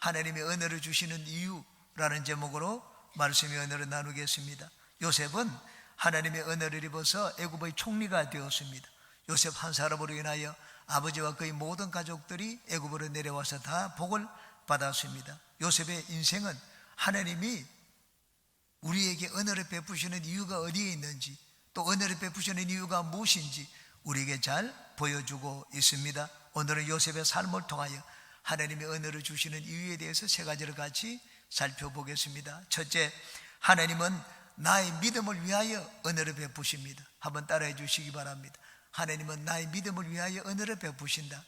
하나님의 은혜를 주시는 이유라는 제목으로 말씀의 은혜를 나누겠습니다. 요셉은 하나님의 은혜를 입어서 애굽의 총리가 되었습니다. 요셉 한 사람으로 인하여 아버지와 그의 모든 가족들이 애굽으로 내려와서 다 복을 받았습니다. 요셉의 인생은 하나님이 우리에게 은혜를 베푸시는 이유가 어디에 있는지, 또 은혜를 베푸시는 이유가 무엇인지 우리에게 잘 보여주고 있습니다. 오늘은 요셉의 삶을 통하여 하나님의 은혜를 주시는 이유에 대해서 세 가지를 같이 살펴보겠습니다. 첫째, 하나님은 나의 믿음을 위하여 은혜를 베푸십니다. 한번 따라해 주시기 바랍니다. 하나님은 나의 믿음을 위하여 은혜를 베푸신다.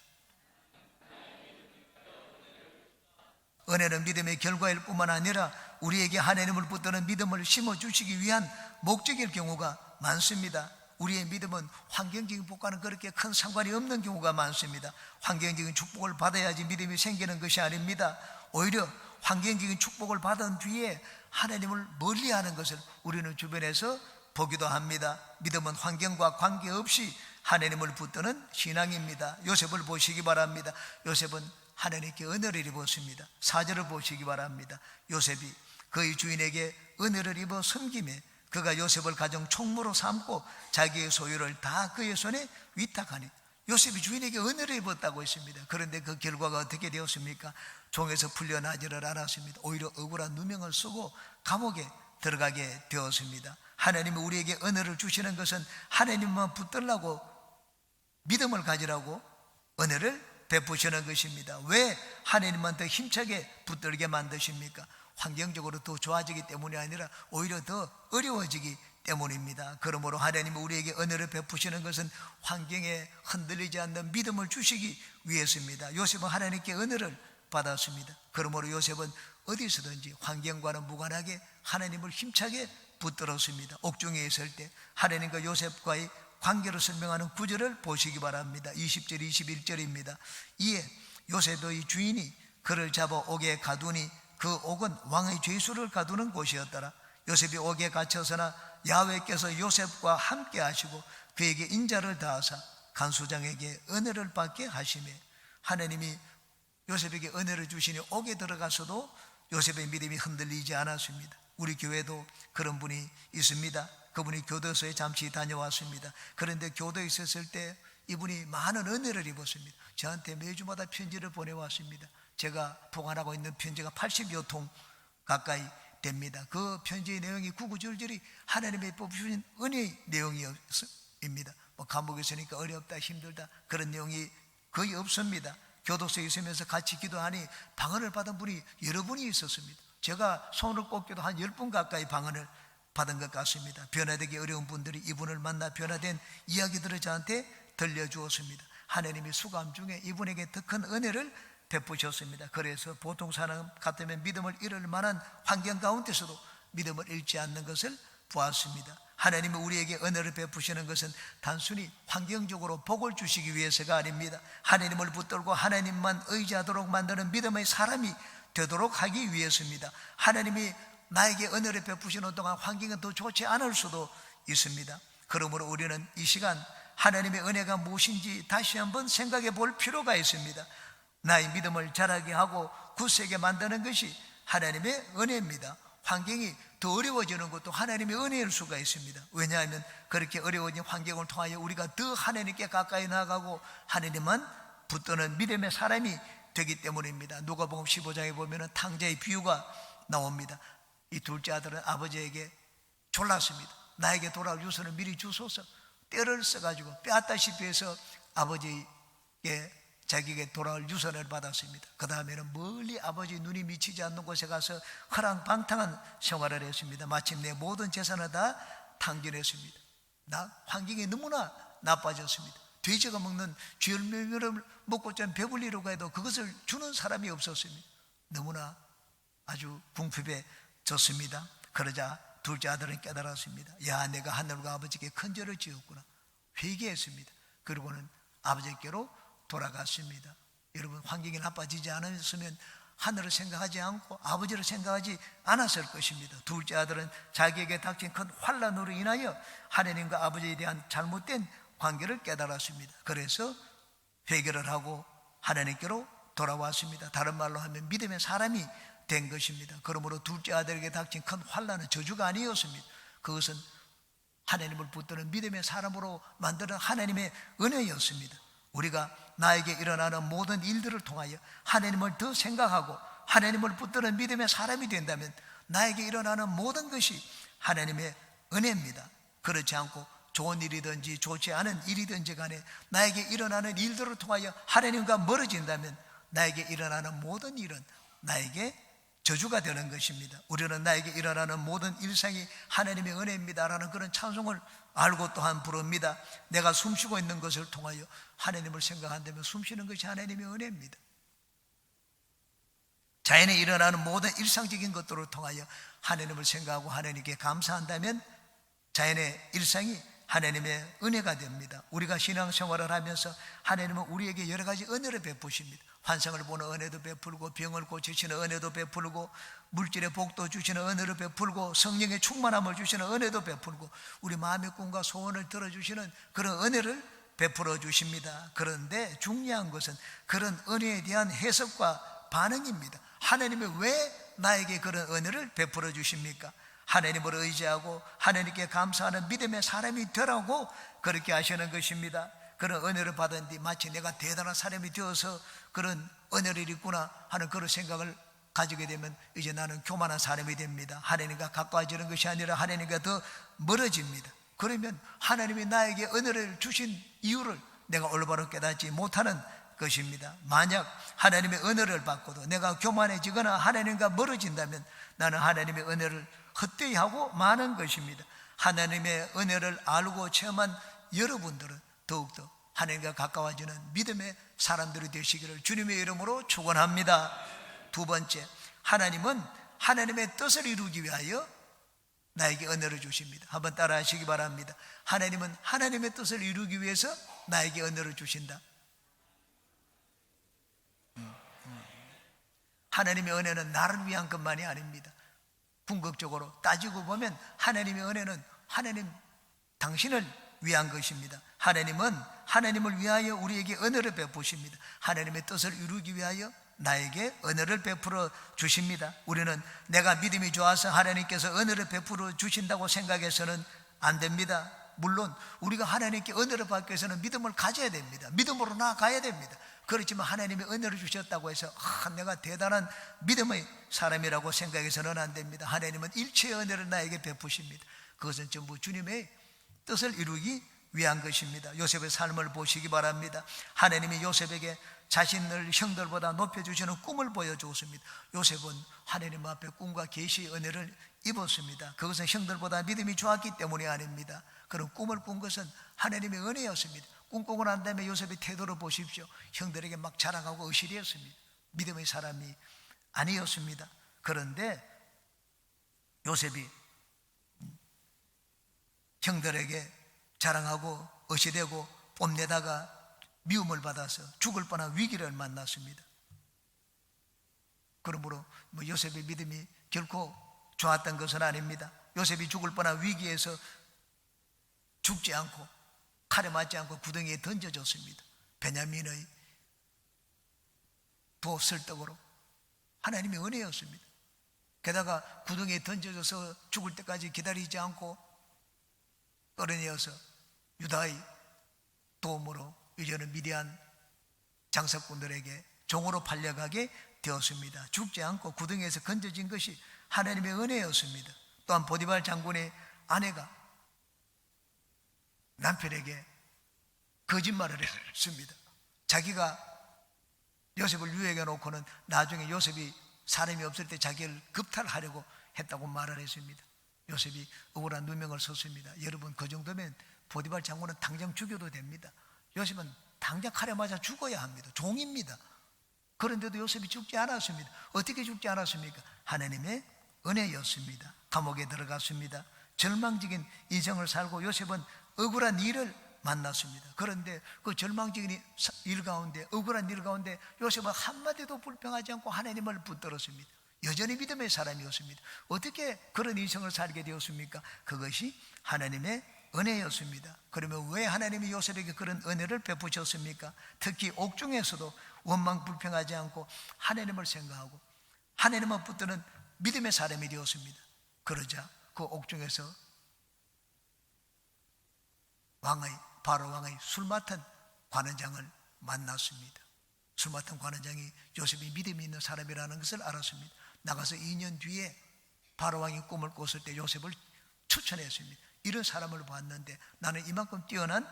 은혜는 믿음의 결과일 뿐만 아니라 우리에게 하나님을 붙드는 믿음을 심어주시기 위한 목적일 경우가 많습니다. 우리의 믿음은 환경적인 복과는 그렇게 큰 상관이 없는 경우가 많습니다. 환경적인 축복을 받아야지 믿음이 생기는 것이 아닙니다. 오히려 환경적인 축복을 받은 뒤에 하나님을 멀리하는 것을 우리는 주변에서 보기도 합니다. 믿음은 환경과 관계없이 하나님을 붙드는 신앙입니다. 요셉을 보시기 바랍니다. 요셉은 하나님께 은혜를 입었습니다. 4절을 보시기 바랍니다. 요셉이 그의 주인에게 은혜를 입어 섬김에 그가 요셉을 가정 총무로 삼고 자기의 소유를 다 그의 손에 위탁하니, 요셉이 주인에게 은혜를 입었다고 했습니다. 그런데 그 결과가 어떻게 되었습니까? 종에서 풀려나지를 않았습니다. 오히려 억울한 누명을 쓰고 감옥에 들어가게 되었습니다. 하나님이 우리에게 은혜를 주시는 것은 하나님만 붙들라고, 믿음을 가지라고 은혜를 베푸시는 것입니다. 왜 하나님만 더 힘차게 붙들게 만드십니까? 환경적으로 더 좋아지기 때문이 아니라 오히려 더 어려워지기 때문입니다. 그러므로 하나님이 우리에게 은혜를 베푸시는 것은 환경에 흔들리지 않는 믿음을 주시기 위해서입니다. 요셉은 하나님께 은혜를 받았습니다. 그러므로 요셉은 어디서든지 환경과는 무관하게 하나님을 힘차게 붙들었습니다. 옥중에 있을 때 하나님과 요셉과의 관계를 설명하는 구절을 보시기 바랍니다. 20절 21절입니다. 이에 요셉의 주인이 그를 잡아 옥에 가두니 그 옥은 왕의 죄수를 가두는 곳이었더라. 요셉이 옥에 갇혀서나 야훼께서 요셉과 함께 하시고 그에게 인자를 다하사 간수장에게 은혜를 받게 하시매, 하나님이 요셉에게 은혜를 주시니 옥에 들어가서도 요셉의 믿음이 흔들리지 않았습니다. 우리 교회도 그런 분이 있습니다. 그분이 교도소에 잠시 다녀왔습니다. 그런데 교도에 있었을 때 이분이 많은 은혜를 입었습니다. 저한테 매주마다 편지를 보내왔습니다. 제가 보관하고 있는 편지가 80여 통 가까이 됩니다. 그 편지의 내용이 구구절절이 하나님의 뽑으신 은혜의 내용입니다. 감옥에 있으니까 어렵다 힘들다 그런 내용이 거의 없습니다. 교도소에 있으면서 같이 기도하니 방언을 받은 분이 여러 분이 있었습니다. 제가 손을 꼽기도 한 10분 가까이 방언을 받은 것 같습니다. 변화되기 어려운 분들이 이분을 만나 변화된 이야기들을 저한테 들려주었습니다. 하나님이 수감 중에 이분에게 더 큰 은혜를 베푸셨습니다. 그래서 보통 사람 같으면 믿음을 잃을 만한 환경 가운데서도 믿음을 잃지 않는 것을 보았습니다. 하나님이 우리에게 은혜를 베푸시는 것은 단순히 환경적으로 복을 주시기 위해서가 아닙니다. 하나님을 붙들고 하나님만 의지하도록 만드는 믿음의 사람이 되도록 하기 위해서입니다. 하나님이 나에게 은혜를 베푸시는 동안 환경은 더 좋지 않을 수도 있습니다. 그러므로 우리는 이 시간 하나님의 은혜가 무엇인지 다시 한번 생각해 볼 필요가 있습니다. 나의 믿음을 자라게 하고 굳세게 만드는 것이 하나님의 은혜입니다. 환경이 더 어려워지는 것도 하나님의 은혜일 수가 있습니다. 왜냐하면 그렇게 어려워진 환경을 통하여 우리가 더 하나님께 가까이 나아가고 하나님만 붙드는 믿음의 사람이 되기 때문입니다. 누가복음 15장에 보면 탕자의 비유가 나옵니다. 이 둘째 아들은 아버지에게 졸랐습니다. 나에게 돌아올 유서는 미리 주소서. 떼를 써가지고 빼앗다시피 해서 아버지에게 자기에게 돌아올 유서를 받았습니다. 그 다음에는 멀리 아버지 눈이 미치지 않는 곳에 가서 허랑방탕한 생활을 했습니다. 마침내 모든 재산을 다 탕진했습니다. 환경이 너무나 나빠졌습니다. 돼지가 먹는 쥐열매를 먹고 좀 배불리려고 해도 그것을 주는 사람이 없었습니다. 너무나 아주 궁핍해졌습니다. 그러자 둘째 아들은 깨달았습니다. 야, 내가 하늘과 아버지께 큰 죄를 지었구나. 회개했습니다. 그리고는 아버지께로 돌아갔습니다. 여러분, 환경이 나빠지지 않았으면 하늘을 생각하지 않고 아버지를 생각하지 않았을 것입니다. 둘째 아들은 자기에게 닥친 큰 환난으로 인하여 하나님과 아버지에 대한 잘못된 관계를 깨달았습니다. 그래서 회개를 하고 하나님께로 돌아왔습니다. 다른 말로 하면 믿음의 사람이 된 것입니다. 그러므로 둘째 아들에게 닥친 큰 환난은 저주가 아니었습니다. 그것은 하나님을 붙드는 믿음의 사람으로 만드는 하나님의 은혜였습니다. 우리가 나에게 일어나는 모든 일들을 통하여 하나님을 더 생각하고 하나님을 붙드는 믿음의 사람이 된다면 나에게 일어나는 모든 것이 하나님의 은혜입니다. 그렇지 않고 좋은 일이든지 좋지 않은 일이든지 간에 나에게 일어나는 일들을 통하여 하나님과 멀어진다면 나에게 일어나는 모든 일은 나에게 저주가 되는 것입니다. 우리는 나에게 일어나는 모든 일상이 하나님의 은혜입니다라는 그런 찬송을 알고 또한 부릅니다. 내가 숨쉬고 있는 것을 통하여 하나님을 생각한다면 숨쉬는 것이 하나님의 은혜입니다. 자연에 일어나는 모든 일상적인 것들을 통하여 하나님을 생각하고 하나님께 감사한다면 자연의 일상이 하나님의 은혜가 됩니다. 우리가 신앙생활을 하면서 하나님은 우리에게 여러 가지 은혜를 베푸십니다. 환상을 보는 은혜도 베풀고 병을 고치시는 은혜도 베풀고 물질의 복도 주시는 은혜를 베풀고 성령의 충만함을 주시는 은혜도 베풀고 우리 마음의 꿈과 소원을 들어주시는 그런 은혜를 베풀어 주십니다. 그런데 중요한 것은 그런 은혜에 대한 해석과 반응입니다. 하나님이 왜 나에게 그런 은혜를 베풀어 주십니까? 하나님을 의지하고 하나님께 감사하는 믿음의 사람이 되라고 그렇게 하시는 것입니다. 그런 은혜를 받은 뒤 마치 내가 대단한 사람이 되어서 그런 은혜를 입구나 하는 그런 생각을 가지게 되면 이제 나는 교만한 사람이 됩니다. 하나님과 가까워지는 것이 아니라 하나님과 더 멀어집니다. 그러면 하나님이 나에게 은혜를 주신 이유를 내가 올바로 깨닫지 못하는 것입니다. 만약 하나님의 은혜를 받고도 내가 교만해지거나 하나님과 멀어진다면 나는 하나님의 은혜를 헛되이 하고 마는 것입니다. 하나님의 은혜를 알고 체험한 여러분들은 더욱더 하나님과 가까워지는 믿음의 사람들이 되시기를 주님의 이름으로 축원합니다. 두 번째, 하나님은 하나님의 뜻을 이루기 위하여 나에게 은혜를 주십니다. 한번 따라 하시기 바랍니다. 하나님은 하나님의 뜻을 이루기 위해서 나에게 은혜를 주신다. 하나님의 은혜는 나를 위한 것만이 아닙니다. 궁극적으로 따지고 보면 하나님의 은혜는 하나님 당신을 위한 것입니다. 하나님은 하나님을 위하여 우리에게 은혜를 베푸십니다. 하나님의 뜻을 이루기 위하여 나에게 은혜를 베풀어 주십니다. 우리는 내가 믿음이 좋아서 하나님께서 은혜를 베풀어 주신다고 생각해서는 안 됩니다. 물론 우리가 하나님께 은혜를 받기 위해서는 믿음을 가져야 됩니다. 믿음으로 나아가야 됩니다. 그렇지만 하나님의 은혜를 주셨다고 해서 내가 대단한 믿음의 사람이라고 생각해서는 안 됩니다. 하나님은 일체의 은혜를 나에게 베푸십니다. 그것은 전부 주님의 뜻을 이루기 위한 것입니다. 요셉의 삶을 보시기 바랍니다. 하나님이 요셉에게 자신을 형들보다 높여주시는 꿈을 보여주었습니다. 요셉은 하나님 앞에 꿈과 계시의 은혜를 입었습니다. 그것은 형들보다 믿음이 좋았기 때문이 아닙니다. 그런 꿈을 꾼 것은 하나님의 은혜였습니다. 꿈꾸고 난 다음에 요셉의 태도를 보십시오. 형들에게 막 자랑하고 의실이었습니다. 믿음의 사람이 아니었습니다. 그런데 요셉이 형들에게 자랑하고 의시되고 뽐내다가 미움을 받아서 죽을 뻔한 위기를 만났습니다. 그러므로 요셉의 믿음이 결코 좋았던 것은 아닙니다. 요셉이 죽을 뻔한 위기에서 죽지 않고 칼에 맞지 않고 구덩이에 던져졌습니다. 베냐민의 도 설득으로 하나님의 은혜였습니다. 게다가 구덩이에 던져져서 죽을 때까지 기다리지 않고 끌어내어서 유다의 도움으로 이제는 미디안 장사꾼들에게 종으로 팔려가게 되었습니다. 죽지 않고 구덩이에서 건져진 것이 하나님의 은혜였습니다. 또한 보디발 장군의 아내가 남편에게 거짓말을 했습니다. 자기가 요셉을 유혹해 놓고는 나중에 요셉이 사람이 없을 때 자기를 급탈하려고 했다고 말을 했습니다. 요셉이 억울한 누명을 썼습니다. 여러분, 그 정도면 보디발 장군은 당장 죽여도 됩니다. 요셉은 당장 칼에 맞아 죽어야 합니다. 종입니다. 그런데도 요셉이 죽지 않았습니다. 어떻게 죽지 않았습니까? 하나님의 은혜였습니다. 감옥에 들어갔습니다. 절망적인 인생을 살고 요셉은 억울한 일을 만났습니다. 그런데 그 절망적인 일 가운데, 억울한 일 가운데 요셉은 한마디도 불평하지 않고 하나님을 붙들었습니다. 여전히 믿음의 사람이었습니다. 어떻게 그런 인생을 살게 되었습니까? 그것이 하나님의 은혜였습니다. 그러면 왜 하나님이 요셉에게 그런 은혜를 베푸셨습니까? 특히 옥중에서도 원망 불평하지 않고 하나님을 생각하고 하나님을 붙드는 믿음의 사람이 되었습니다. 그러자 그 옥중에서 바로 왕의 술 맡은 관원장을 만났습니다. 술 맡은 관원장이 요셉이 믿음이 있는 사람이라는 것을 알았습니다. 나가서 2년 뒤에 바로 왕이 꿈을 꿨을 때 요셉을 추천했습니다. 이런 사람을 봤는데 나는 이만큼 뛰어난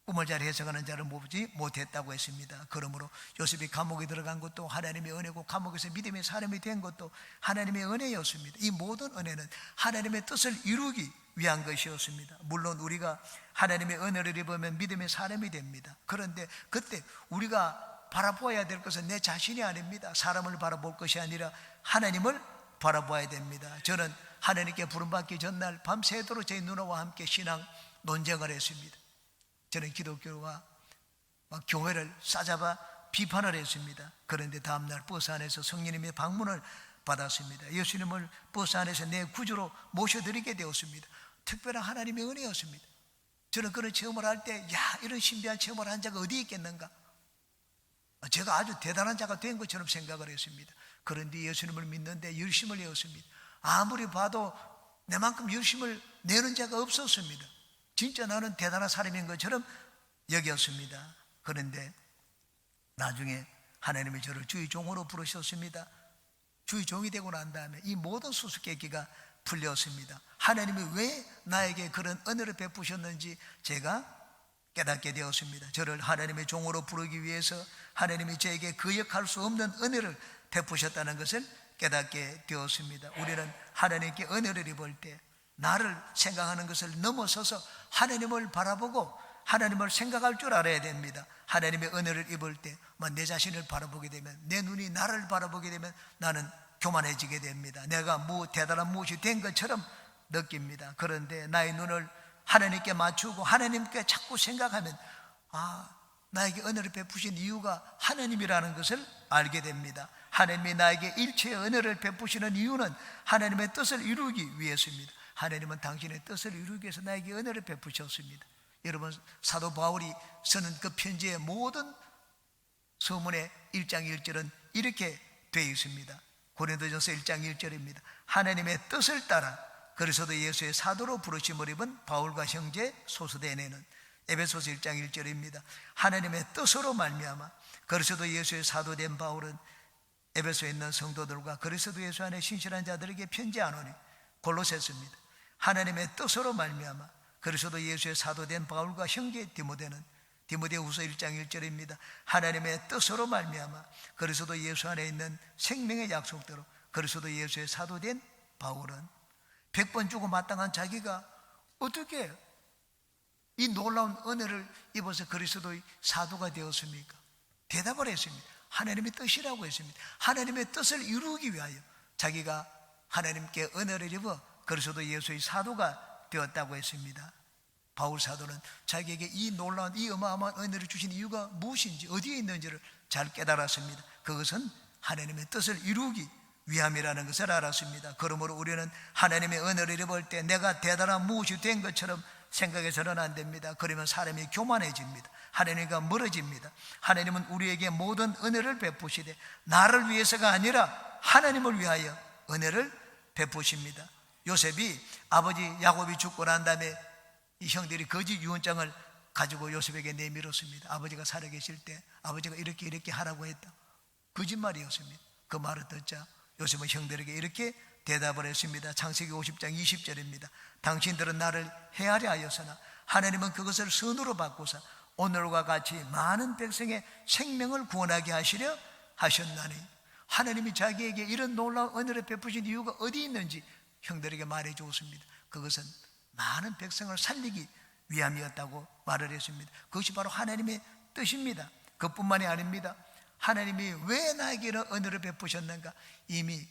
꿈을 잘 해석하는 자를 보지 못했다고 했습니다. 그러므로 요셉이 감옥에 들어간 것도 하나님의 은혜고 감옥에서 믿음의 사람이 된 것도 하나님의 은혜였습니다. 이 모든 은혜는 하나님의 뜻을 이루기 위한 것이었습니다. 물론 우리가 하나님의 은혜를 입으면 믿음의 사람이 됩니다. 그런데 그때 우리가 바라보아야 될 것은 내 자신이 아닙니다. 사람을 바라볼 것이 아니라 하나님을 바라보아야 됩니다. 저는 하나님께 부름받기 전날 밤새도록 제 누나와 함께 신앙 논쟁을 했습니다. 저는 기독교와 교회를 싸잡아 비판을 했습니다. 그런데 다음날 버스 안에서 성령님의 방문을 받았습니다. 예수님을 버스 안에서 내 구주로 모셔드리게 되었습니다. 특별한 하나님의 은혜였습니다. 저는 그런 체험을 할 때 이런 신비한 체험을 한 자가 어디 있겠는가? 제가 아주 대단한 자가 된 것처럼 생각을 했습니다. 그런데 예수님을 믿는데 열심을 내었습니다. 아무리 봐도 내만큼 열심을 내는 자가 없었습니다. 진짜 나는 대단한 사람인 것처럼 여겼습니다. 그런데 나중에 하나님이 저를 주의 종으로 부르셨습니다. 주의 종이 되고 난 다음에 이 모든 수수께끼가 풀렸습니다. 하나님이 왜 나에게 그런 은혜를 베푸셨는지 제가 깨닫게 되었습니다. 저를 하나님의 종으로 부르기 위해서 하나님이 저에게 거역할 수 없는 은혜를 베푸셨다는 것을 깨닫게 되었습니다. 우리는 하나님께 은혜를 입을 때 나를 생각하는 것을 넘어서서 하나님을 바라보고 하나님을 생각할 줄 알아야 됩니다. 하나님의 은혜를 입을 때 내 자신을 바라보게 되면, 내 눈이 나를 바라보게 되면 나는 교만해지게 됩니다. 내가 대단한 무엇이 된 것처럼 느낍니다. 그런데 나의 눈을 하나님께 맞추고 하나님께 자꾸 생각하면 나에게 은혜를 베푸신 이유가 하나님이라는 것을 알게 됩니다. 하나님이 나에게 일체의 은혜를 베푸시는 이유는 하나님의 뜻을 이루기 위해서입니다. 하나님은 당신의 뜻을 이루기 위해서 나에게 은혜를 베푸셨습니다. 여러분, 사도 바울이 쓰는 그 편지의 모든 서문의 1장 1절은 이렇게 되어 있습니다. 고린도전서 1장 1절입니다. 하나님의 뜻을 따라 그리스도 예수의 사도로 부르심을 입은 바울과 형제 소수대네는, 에베소서 1장 1절입니다. 하나님의 뜻으로 말미암아 그리스도 예수의 사도된 바울은 에베소에 있는 성도들과 그리스도 예수 안에 신실한 자들에게 편지하노니, 골로새서입니다. 하나님의 뜻으로 말미암아 그리스도 예수의 사도된 바울과 형제 디모데는, 디모데후서 1장 1절입니다. 하나님의 뜻으로 말미암아 그리스도 예수 안에 있는 생명의 약속대로 그리스도 예수의 사도된 바울은 100번 주고 마땅한 자기가 어떻게 이 놀라운 은혜를 입어서 그리스도의 사도가 되었습니까? 대답을 했습니다. 하나님의 뜻이라고 했습니다. 하나님의 뜻을 이루기 위하여 자기가 하나님께 은혜를 입어 그리스도 예수의 사도가 되었다고 했습니다. 바울 사도는 자기에게 이 놀라운, 이 어마어마한 은혜를 주신 이유가 무엇인지, 어디에 있는지를 잘 깨달았습니다. 그것은 하나님의 뜻을 이루기 위함이라는 것을 알았습니다. 그러므로 우리는 하나님의 은혜를 입을 때 내가 대단한 무엇이 된 것처럼 생각해서는 안 됩니다. 그러면 사람이 교만해집니다. 하나님과 멀어집니다. 하나님은 우리에게 모든 은혜를 베푸시되 나를 위해서가 아니라 하나님을 위하여 은혜를 베푸십니다. 요셉이 아버지 야곱이 죽고 난 다음에 이 형들이 거짓 유언장을 가지고 요셉에게 내밀었습니다. 아버지가 살아계실 때 아버지가 이렇게 하라고 했다. 거짓말이었습니다. 그 말을 듣자 요셉은 형들에게 이렇게 대답을 했습니다. 창세기 50장 20절입니다. 당신들은 나를 헤아려 하였으나 하나님은 그것을 선으로 바꾸사 오늘과 같이 많은 백성의 생명을 구원하게 하시려 하셨나니, 하나님이 자기에게 이런 놀라운 은혜를 베푸신 이유가 어디 있는지 형들에게 말해 주었습니다. 그것은 많은 백성을 살리기 위함이었다고 말을 했습니다. 그것이 바로 하나님의 뜻입니다. 그뿐만이 아닙니다. 하나님이 왜 나에게 이런 은혜를 베푸셨는가? 이미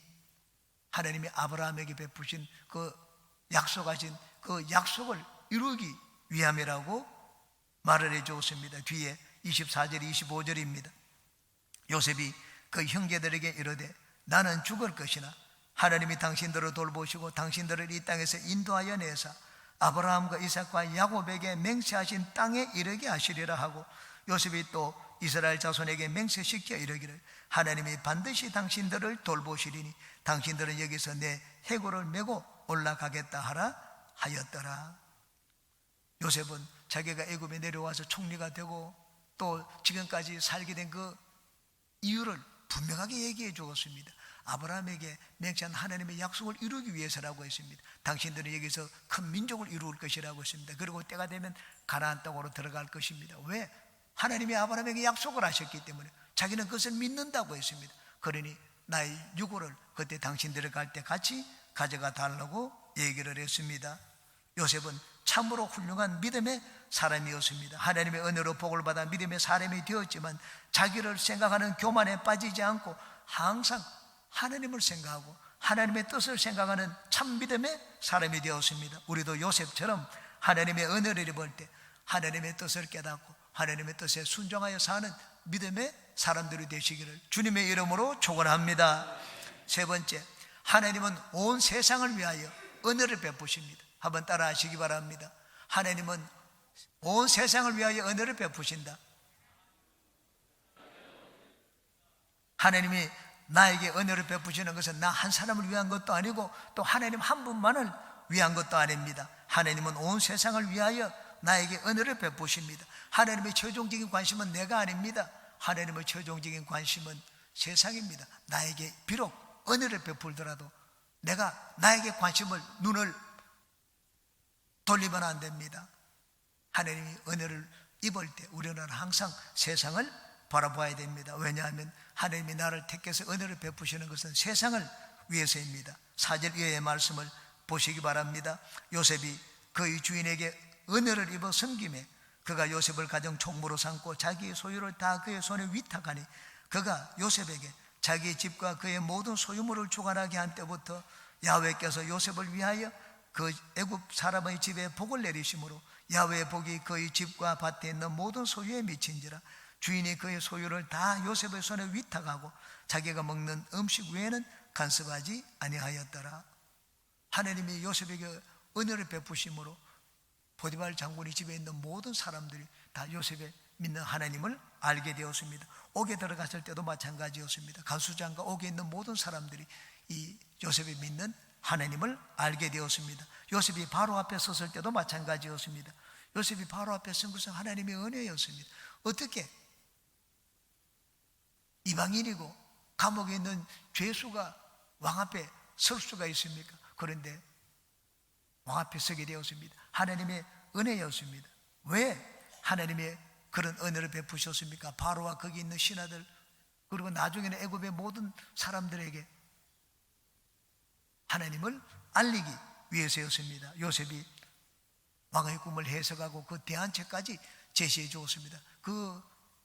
하나님이 아브라함에게 베푸신 그 약속하신 그 약속을 이루기 위함이라고 말을 해 주었습니다. 뒤에 24절 25절입니다. 요셉이 그 형제들에게 이르되 나는 죽을 것이나 하나님이 당신들을 돌보시고 당신들을 이 땅에서 인도하여 내사 아브라함과 이삭과 야곱에게 맹세하신 땅에 이르게 하시리라 하고, 요셉이 또 이스라엘 자손에게 맹세시켜 이르기를 하나님이 반드시 당신들을 돌보시리니 당신들은 여기서 내 해골을 메고 올라가겠다 하라 하였더라. 요셉은 자기가 애굽에 내려와서 총리가 되고 또 지금까지 살게 된 그 이유를 분명하게 얘기해 주었습니다. 아브라함에게 맹세한 하나님의 약속을 이루기 위해서라고 했습니다. 당신들은 여기서 큰 민족을 이룰 것이라고 했습니다. 그리고 때가 되면 가나안 땅으로 들어갈 것입니다. 왜? 하나님이 아브라함에게 약속을 하셨기 때문에 자기는 그것을 믿는다고 했습니다. 그러니 나의 유고를 그때 당신들이 갈 때 같이 가져가 달라고 얘기를 했습니다. 요셉은 참으로 훌륭한 믿음의 사람이었습니다. 하나님의 은혜로 복을 받아 믿음의 사람이 되었지만 자기를 생각하는 교만에 빠지지 않고 항상 하나님을 생각하고 하나님의 뜻을 생각하는 참 믿음의 사람이 되었습니다. 우리도 요셉처럼 하나님의 은혜를 입을 때 하나님의 뜻을 깨닫고 하나님의 뜻에 순종하여 사는 믿음의 사람들이 되시기를 주님의 이름으로 축원합니다. 세 번째, 하나님은 온 세상을 위하여 은혜를 베푸십니다. 한번 따라 하시기 바랍니다. 하나님은 온 세상을 위하여 은혜를 베푸신다. 하나님이 나에게 은혜를 베푸시는 것은 나 한 사람을 위한 것도 아니고 또 하나님 한 분만을 위한 것도 아닙니다. 하나님은 온 세상을 위하여 나에게 은혜를 베푸십니다. 하나님의 최종적인 관심은 내가 아닙니다. 하나님의 최종적인 관심은 세상입니다. 나에게 비록 은혜를 베풀더라도 내가 나에게 관심을 눈을 돌리면 안 됩니다. 하나님이 은혜를 입을 때 우리는 항상 세상을 바라봐야 됩니다. 왜냐하면 하나님이 나를 택해서 은혜를 베푸시는 것은 세상을 위해서입니다. 4절 이하의 말씀을 보시기 바랍니다. 요셉이 그의 주인에게 은혜를 입어 섬김에 그가 요셉을 가정 총무로 삼고 자기의 소유를 다 그의 손에 위탁하니 그가 요셉에게 자기의 집과 그의 모든 소유물을 주관하게 한 때부터 야훼께서 요셉을 위하여 그 애굽 사람의 집에 복을 내리심으로 야훼의 복이 그의 집과 밭에 있는 모든 소유에 미친지라. 주인이 그의 소유를 다 요셉의 손에 위탁하고 자기가 먹는 음식 외에는 간섭하지 아니하였더라. 하나님이 요셉에게 은혜를 베푸심으로 보디발 장군이 집에 있는 모든 사람들이 다 요셉의 믿는 하나님을 알게 되었습니다. 옥에 들어갔을 때도 마찬가지였습니다. 간수장과 옥에 있는 모든 사람들이 이 요셉이 믿는 하나님을 알게 되었습니다. 요셉이 바로 앞에 섰을 때도 마찬가지였습니다. 요셉이 바로 앞에 선 것은 하나님의 은혜였습니다. 어떻게 이방인이고 감옥에 있는 죄수가 왕 앞에 설 수가 있습니까? 그런데 왕 앞에 서게 되었습니다. 하나님의 은혜였습니다. 왜 하나님의 그런 은혜를 베푸셨습니까? 바로와 거기 있는 신하들 그리고 나중에는 애굽의 모든 사람들에게 하나님을 알리기 위해서였습니다. 요셉이 왕의 꿈을 해석하고 그 대안책까지 제시해 주었습니다. 그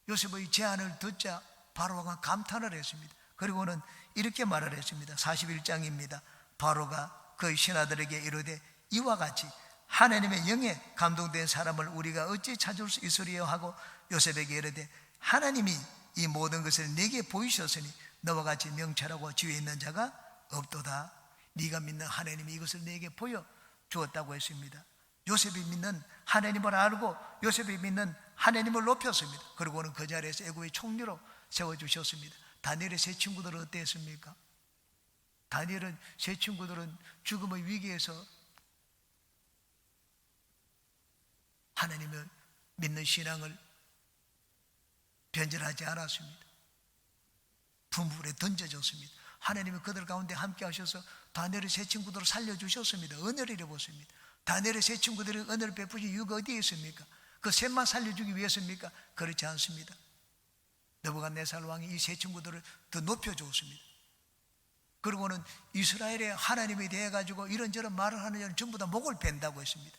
요셉의 제안을 듣자 바로가 감탄을 했습니다. 그리고는 이렇게 말을 했습니다. 41장입니다. 바로가 그의 신하들에게 이르되 이와 같이 하나님의 영에 감동된 사람을 우리가 어찌 찾을 수 있으리요 하고 요셉에게 이르되 하나님이 이 모든 것을 내게 보이셨으니 너와 같이 명철하고 지혜 있는 자가 없도다. 네가 믿는 하나님이 이것을 내게 보여 주었다고 했습니다. 요셉이 믿는 하나님을 알고 요셉이 믿는 하나님을 높였습니다. 그리고는 그 자리에서 애굽의 총리로 세워주셨습니다. 다니엘의 세 친구들은 어땠습니까? 다니엘은 세 친구들은 죽음의 위기에서 하나님을 믿는 신앙을 변절하지 않았습니다. 분불에 던져졌습니다. 하나님이 그들 가운데 함께 하셔서 다니엘의 세 친구들을 살려주셨습니다. 은혜를 입었습니다. 다니엘의 세 친구들이 은혜를 베푸신 이유가 어디에 있습니까? 그 셋만 살려주기 위해서입니까? 그렇지 않습니다. 느부갓네살 왕이 이 세 친구들을 더 높여주었습니다. 그리고는 이스라엘의 하나님에 대해 가지고 이런저런 말을 하는 자는 전부 다 목을 벤다고 했습니다.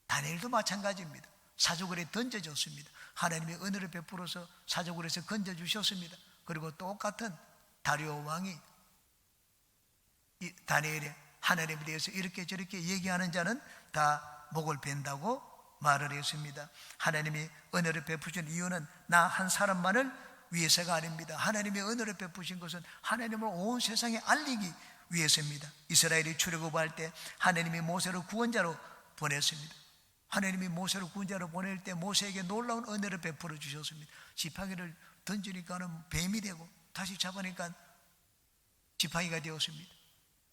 다니엘도 마찬가지입니다. 사족을에 던져줬습니다. 하나님의 은혜를 베풀어서 사족을에서 건져주셨습니다. 그리고 똑같은 다리오 왕이 이 다니엘의 하나님에 대해서 이렇게 저렇게 얘기하는 자는 다 목을 벤다고 말을 했습니다. 하나님이 은혜를 베푸신 이유는 나 한 사람만을 위해서가 아닙니다. 하나님의 은혜를 베푸신 것은 하나님을 온 세상에 알리기 위해서입니다. 이스라엘이 출애굽할 때 하나님이 모세를 구원자로 보냈습니다. 하나님이 모세를 군자로 보낼 때 모세에게 놀라운 은혜를 베풀어 주셨습니다. 지팡이를 던지니까는 뱀이 되고 다시 잡으니까 지팡이가 되었습니다.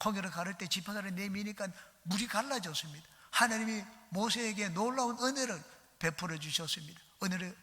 홍해를 가를 때 지팡이를 내미니까 물이 갈라졌습니다. 하나님이 모세에게 놀라운 은혜를 베풀어 주셨습니다. 은혜를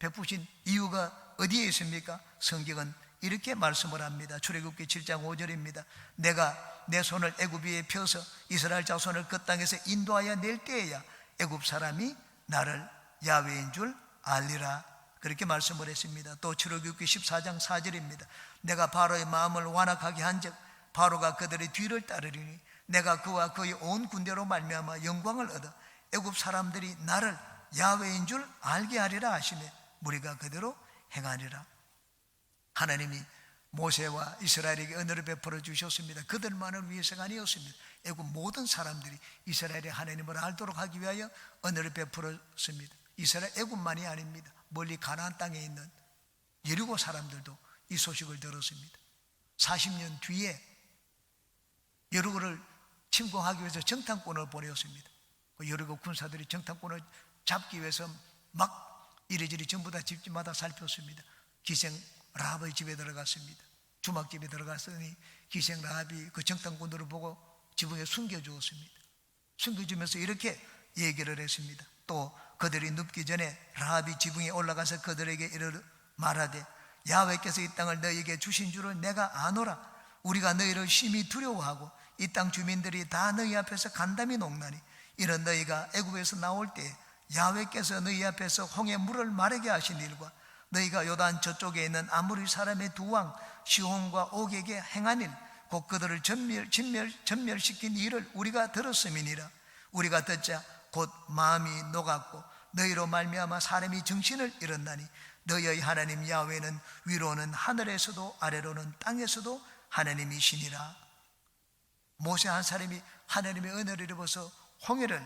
베푸신 이유가 어디에 있습니까? 성경은 이렇게 말씀을 합니다. 출애굽기 7장 5절입니다. 내가 내 손을 애굽 위에 펴서 이스라엘 자손을 그 땅에서 인도하여 낼 때에야 애굽 사람이 나를 야훼인 줄 알리라. 그렇게 말씀을 했습니다. 또 출애굽기 14장 4절입니다. 내가 바로의 마음을 완악하게 한즉 바로가 그들의 뒤를 따르리니 내가 그와 그의 온 군대로 말미암아 영광을 얻어 애굽 사람들이 나를 야훼인 줄 알게 하리라 하시매 무리가 그대로 행하리라. 하나님이 모세와 이스라엘에게 은혜를 베풀어 주셨습니다. 그들만을 위해서가 아니었습니다. 애굽 모든 사람들이 이스라엘의 하나님을 알도록 하기 위하여 은혜를 베풀었습니다. 이스라엘 애굽만이 아닙니다. 멀리 가나안 땅에 있는 여리고 사람들도 이 소식을 들었습니다. 40년 뒤에 여리고를 침공하기 위해서 정탐꾼을 보내었습니다. 그 여리고 군사들이 정탐꾼을 잡기 위해서 막 이리저리 전부 다 집집마다 살폈습니다. 기생 라합의 집에 들어갔습니다. 주막집에 들어갔으니 기생 라합이 그 정탐꾼들을 보고 지붕에 숨겨주었습니다. 숨겨주면서 이렇게 얘기를 했습니다. 또 그들이 눕기 전에 라합이 지붕에 올라가서 그들에게 이르 말하되 야훼께서 이 땅을 너희에게 주신 줄을 내가 아노라. 우리가 너희를 심히 두려워하고 이 땅 주민들이 다 너희 앞에서 간담이 녹나니 이런 너희가 애굽에서 나올 때 야훼께서 너희 앞에서 홍해 물을 마르게 하신 일과 너희가 요단 저쪽에 있는 아모리 사람의 두 왕 시혼과 옥에게 행한 일 곧 그들을 전멸시킨 일을 우리가 들었음이니라. 우리가 듣자 곧 마음이 녹았고 너희로 말미암아 사람이 정신을 잃었나니 너희의 하나님 야훼는 위로는 하늘에서도 아래로는 땅에서도 하나님이시니라. 모세 한 사람이 하나님의 은혜를 입어서 홍해를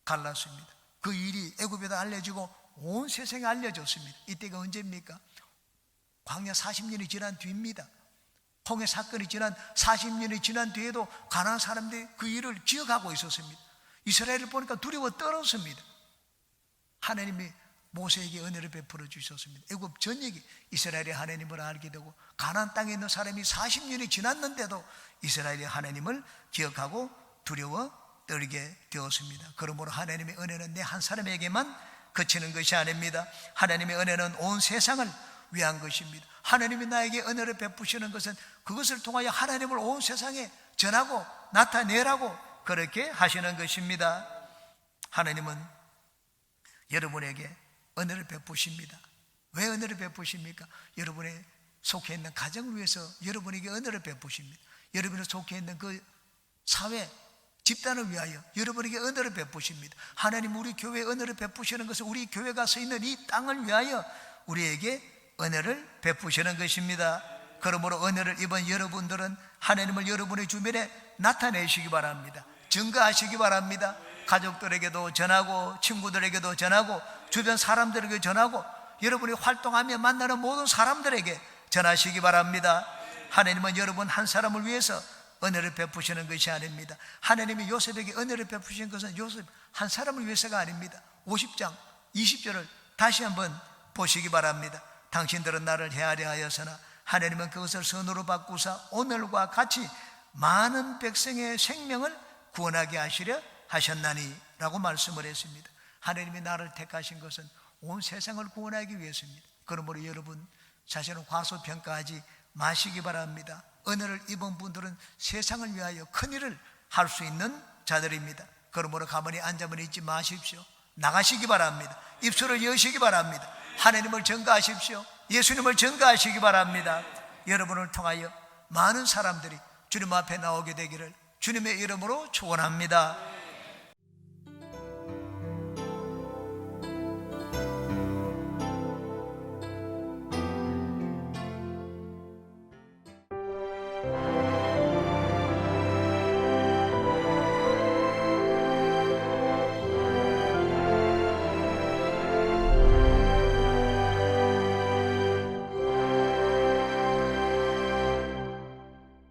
갈랐습니다. 그 일이 애굽에도 알려지고 온 세상에 알려졌습니다. 이때가 언제입니까? 광야 40년이 지난 뒤입니다. 홍해 사건이 지난 40년이 지난 뒤에도 가나안 사람들이 그 일을 기억하고 있었습니다. 이스라엘을 보니까 두려워 떨었습니다. 하나님이 모세에게 은혜를 베풀어 주셨습니다. 애굽 전역이 이스라엘의 하나님을 알게 되고 가나안 땅에 있는 사람이 40년이 지났는데도 이스라엘의 하나님을 기억하고 두려워 떨게 되었습니다. 그러므로 하나님의 은혜는 내 한 사람에게만 그치는 것이 아닙니다. 하나님의 은혜는 온 세상을 위한 것입니다. 하나님이 나에게 은혜를 베푸시는 것은 그것을 통하여 하나님을 온 세상에 전하고 나타내라고 그렇게 하시는 것입니다. 하나님은 여러분에게 은혜를 베푸십니다. 왜 은혜를 베푸십니까? 여러분의 속해 있는 가정을 위해서 여러분에게 은혜를 베푸십니다. 여러분이 속해 있는 그 사회 집단을 위하여 여러분에게 은혜를 베푸십니다. 하나님 우리 교회에 은혜를 베푸시는 것은 우리 교회가 서 있는 이 땅을 위하여 우리에게 은혜를 베푸시는 것입니다. 그러므로 은혜를 입은 여러분들은 하나님을 여러분의 주변에 나타내시기 바랍니다. 증거하시기 바랍니다. 가족들에게도 전하고 친구들에게도 전하고 주변 사람들에게 전하고 여러분이 활동하며 만나는 모든 사람들에게 전하시기 바랍니다. 하나님은 여러분 한 사람을 위해서 은혜를 베푸시는 것이 아닙니다. 하나님이 요셉에게 은혜를 베푸신 것은 요셉 한 사람을 위해서가 아닙니다. 50장 20절을 다시 한번 보시기 바랍니다. 당신들은 나를 헤아려 하여서나 하나님은 그것을 선으로 바꾸사 오늘과 같이 많은 백성의 생명을 구원하게 하시려 하셨나니 라고 말씀을 했습니다. 하나님이 나를 택하신 것은 온 세상을 구원하기 위해서입니다. 그러므로 여러분 자신을 과소평가하지 마시기 바랍니다. 은혜를 입은 분들은 세상을 위하여 큰일을 할 수 있는 자들입니다. 그러므로 가만히 앉아만 있지 마십시오. 나가시기 바랍니다. 입술을 여시기 바랍니다. 하나님을 전가하십시오. 예수님을 전가하시기 바랍니다. 여러분을 통하여 많은 사람들이 주님 앞에 나오게 되기를 주님의 이름으로 축원합니다.